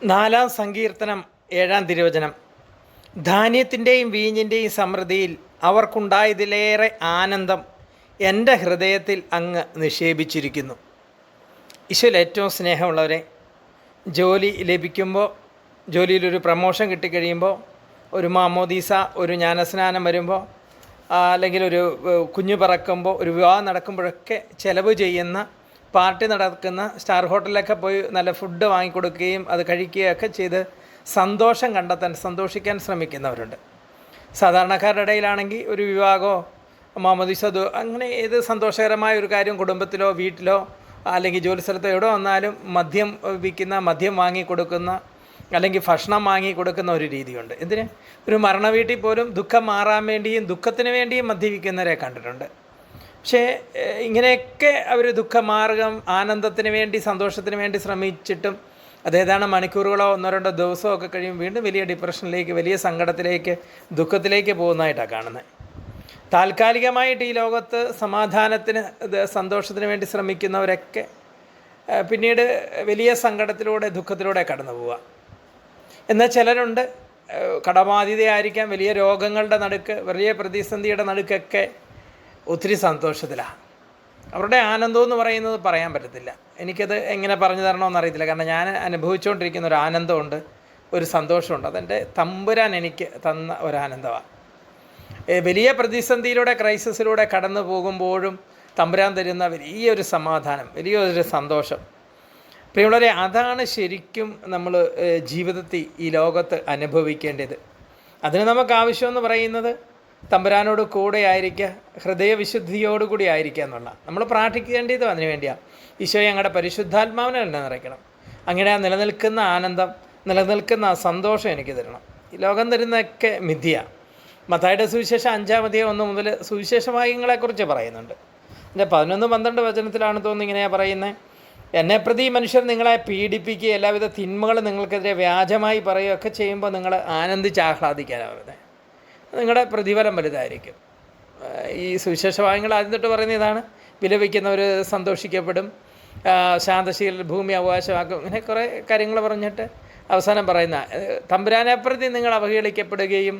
നാലാം സങ്കീർത്തനം 7-ാം തിരുവചനം. ധാന്യത്തിൻ്റെയും വീഞ്ഞിൻ്റെയും സമൃദ്ധിയിൽ അവർക്കുണ്ടായതിലേറെ ആനന്ദം എൻ്റെ ഹൃദയത്തിൽ അങ്ങ് നിക്ഷേപിച്ചിരിക്കുന്നു. ഈശോയിൽ ഏറ്റവും സ്നേഹമുള്ളവരെ, ജോലി ലഭിക്കുമ്പോൾ, ജോലിയിലൊരു പ്രമോഷൻ കിട്ടിക്കഴിയുമ്പോൾ, ഒരു മാമോദീസ, ഒരു ജ്ഞാനസ്നാനം വരുമ്പോൾ, അല്ലെങ്കിൽ ഒരു കുഞ്ഞു പറക്കുമ്പോൾ, ഒരു വിവാഹം നടക്കുമ്പോഴൊക്കെ ചിലവ് ചെയ്യുന്ന, പാർട്ടി നടക്കുന്ന, സ്റ്റാർ ഹോട്ടലിലൊക്കെ പോയി നല്ല ഫുഡ് വാങ്ങിക്കൊടുക്കുകയും അത് കഴിക്കുകയൊക്കെ ചെയ്ത് സന്തോഷം കണ്ടെത്താൻ, സന്തോഷിക്കാൻ ശ്രമിക്കുന്നവരുണ്ട്. സാധാരണക്കാരുടെ ഇടയിലാണെങ്കിൽ ഒരു വിവാഹമോ മാമോദീസോ അങ്ങനെ ഏത് സന്തോഷകരമായ ഒരു കാര്യം കുടുംബത്തിലോ വീട്ടിലോ അല്ലെങ്കിൽ ജോലി സ്ഥലത്തോ എവിടെ വന്നാലും മദ്യം വിൽക്കുന്ന, മദ്യം വാങ്ങിക്കൊടുക്കുന്ന, അല്ലെങ്കിൽ ഭക്ഷണം വാങ്ങിക്കൊടുക്കുന്ന ഒരു രീതിയുണ്ട്. എന്തിന്? ഒരു മരണ വീട്ടിൽ പോലും ദുഃഖം മാറാൻ വേണ്ടിയും ദുഃഖത്തിന് വേണ്ടിയും മദ്യപിക്കുന്നവരെ കണ്ടിട്ടുണ്ട്. പക്ഷേ ഇങ്ങനെയൊക്കെ അവർ ദുഃഖമാർഗം ആനന്ദത്തിന് വേണ്ടി, സന്തോഷത്തിന് വേണ്ടി ശ്രമിച്ചിട്ടും അതേതാണ് മണിക്കൂറുകളോ 1-2 ദിവസമോ ഒക്കെ കഴിയും വീണ്ടും വലിയ ഡിപ്രഷനിലേക്ക്, വലിയ സങ്കടത്തിലേക്ക്, ദുഃഖത്തിലേക്ക് പോകുന്നതായിട്ടാണ് കാണുന്നത്. താൽക്കാലികമായിട്ട് ഈ ലോകത്ത് സമാധാനത്തിന്, സന്തോഷത്തിന് വേണ്ടി ശ്രമിക്കുന്നവരൊക്കെ പിന്നീട് വലിയ സങ്കടത്തിലൂടെ, ദുഃഖത്തിലൂടെ കടന്നു പോവുക. എന്നാൽ ചിലരുണ്ട്, കടബാധിതയായിരിക്കാം, വലിയ രോഗങ്ങളുടെ നടുക്ക്, വലിയ പ്രതിസന്ധിയുടെ നടുക്കൊക്കെ ഒത്തിരി സന്തോഷത്തിലാണ്. അവരുടെ ആനന്ദം എന്ന് പറയുന്നത് പറയാൻ പറ്റത്തില്ല. എനിക്കത് എങ്ങനെ പറഞ്ഞു തരണമെന്ന് അറിയത്തില്ല. കാരണം ഞാൻ അനുഭവിച്ചുകൊണ്ടിരിക്കുന്ന ഒരു ആനന്ദമുണ്ട്, ഒരു സന്തോഷമുണ്ട്. അതെൻ്റെ തമ്പുരാൻ എനിക്ക് തന്ന ഒരാനന്ദമാണ്. വലിയ പ്രതിസന്ധിയിലൂടെ, ക്രൈസിസിലൂടെ കടന്നു പോകുമ്പോഴും തമ്പുരാൻ തരുന്ന വലിയൊരു സമാധാനം, വലിയൊരു സന്തോഷം. പ്രിയമുള്ളവരെ, അതാണ് ശരിക്കും നമ്മൾ ജീവിതത്തിൽ ഈ ലോകത്ത് അനുഭവിക്കേണ്ടത്. അതിന് നമുക്ക് ആവശ്യമെന്ന് പറയുന്നത് തമ്പുരാനോട് കൂടെ ആയിരിക്കുക, ഹൃദയവിശുദ്ധിയോടുകൂടി ആയിരിക്കുക എന്നുള്ള. നമ്മൾ പ്രാർത്ഥിക്കേണ്ടതും അതിനു വേണ്ടിയാണ്. ഈശോയെ ഞങ്ങളുടെ പരിശുദ്ധാത്മാവിനെ തന്നെ നിറയ്ക്കണം, അങ്ങനെ ആ നിലനിൽക്കുന്ന ആനന്ദം, നിലനിൽക്കുന്ന ആ സന്തോഷം എനിക്ക് തരണം. ഈ ലോകം തരുന്നതൊക്കെ മിഥ്യയാണ്. മത്തായിയുടെ സുവിശേഷം 5-ാം അധ്യായം 1 മുതൽ സുവിശേഷ ഭാഗ്യങ്ങളെക്കുറിച്ച് പറയുന്നുണ്ട്. എൻ്റെ 11-12 വചനത്തിലാണ് തോന്നുന്നു ഇങ്ങനെയാണ് പറയുന്നത്. എന്നെ പ്രതി മനുഷ്യർ നിങ്ങളെ പീഡിപ്പിക്കുക, എല്ലാവിധ തിന്മകളും നിങ്ങൾക്കെതിരെ വ്യാജമായി പറയുകയൊക്കെ ചെയ്യുമ്പോൾ നിങ്ങൾ ആനന്ദിച്ച് ആഹ്ലാദിക്കാനാണ് പറയുന്നത്. നിങ്ങളുടെ പ്രതിഫലം വലുതായിരിക്കും. ഈ സുവിശേഷ ഭാഗങ്ങൾ ആദ്യം തൊട്ട് പറയുന്ന ഇതാണ്. വിലപിക്കുന്നവർ സന്തോഷിക്കപ്പെടും, ശാന്തശീൽ ഭൂമി അവകാശമാക്കും, ഇങ്ങനെ കുറേ കാര്യങ്ങൾ പറഞ്ഞിട്ട് അവസാനം പറയുന്ന, തമ്പുരാനെ പ്രതി നിങ്ങൾ അവഹേളിക്കപ്പെടുകയും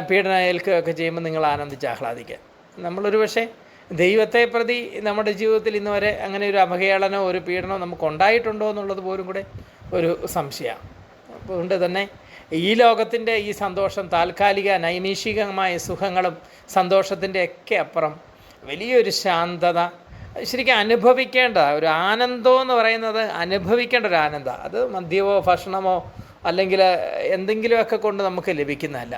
പീഡനം ഏൽക്കുകയൊക്കെ ചെയ്യുമ്പോൾ നിങ്ങൾ ആനന്ദിച്ച് ആഹ്ലാദിക്കുക. നമ്മളൊരു പക്ഷേ ദൈവത്തെ പ്രതി നമ്മുടെ ജീവിതത്തിൽ ഇന്ന് വരെ അങ്ങനെ ഒരു അവഹേളനോ ഒരു പീഡനമോ നമുക്ക് ഉണ്ടായിട്ടുണ്ടോ എന്നുള്ളത് പോലും കൂടെ ഒരു സംശയമാണ്. അതുകൊണ്ട് തന്നെ ഈ ലോകത്തിൻ്റെ ഈ സന്തോഷം, താൽക്കാലിക നൈമിഷികമായ സുഖങ്ങളും സന്തോഷത്തിൻ്റെ ഒക്കെ അപ്പുറം വലിയൊരു ശാന്തത, ശരിക്കും അനുഭവിക്കേണ്ട ഒരു ആനന്ദം എന്ന് പറയുന്നത്, അനുഭവിക്കേണ്ട ഒരു ആനന്ദം. അത് മദ്യമോ ഭക്ഷണമോ അല്ലെങ്കിൽ എന്തെങ്കിലുമൊക്കെ കൊണ്ട് നമുക്ക് ലഭിക്കുന്നതല്ല.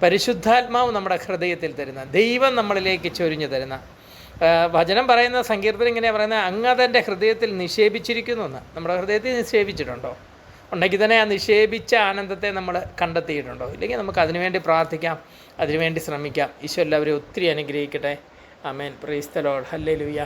പരിശുദ്ധാത്മാവ് നമ്മുടെ ഹൃദയത്തിൽ തരുന്ന, ദൈവം നമ്മളിലേക്ക് ചൊരിഞ്ഞു തരുന്ന, വചനം പറയുന്ന, സങ്കീർത്തനം ഇങ്ങനെയാണ് പറയുന്നത്, അങ്ങ് അതെൻ്റെ ഹൃദയത്തിൽ നിക്ഷേപിച്ചിരിക്കുന്നു എന്ന്. നമ്മുടെ ഹൃദയത്തിൽ നിക്ഷേപിച്ചിട്ടുണ്ടോ? ഉണ്ടെങ്കിൽ തന്നെ ആ നിക്ഷേപിച്ച ആനന്ദത്തെ നമ്മൾ കണ്ടെത്തിയിട്ടുണ്ടോ? ഇല്ലെങ്കിൽ നമുക്ക് അതിനുവേണ്ടി പ്രാർത്ഥിക്കാം, അതിനുവേണ്ടി ശ്രമിക്കാം. ഈശോ എല്ലാവരെയും ഒത്തിരി അനുഗ്രഹിക്കട്ടെ. ആമേൻ. Praise the lord. ഹല്ലേലൂയ.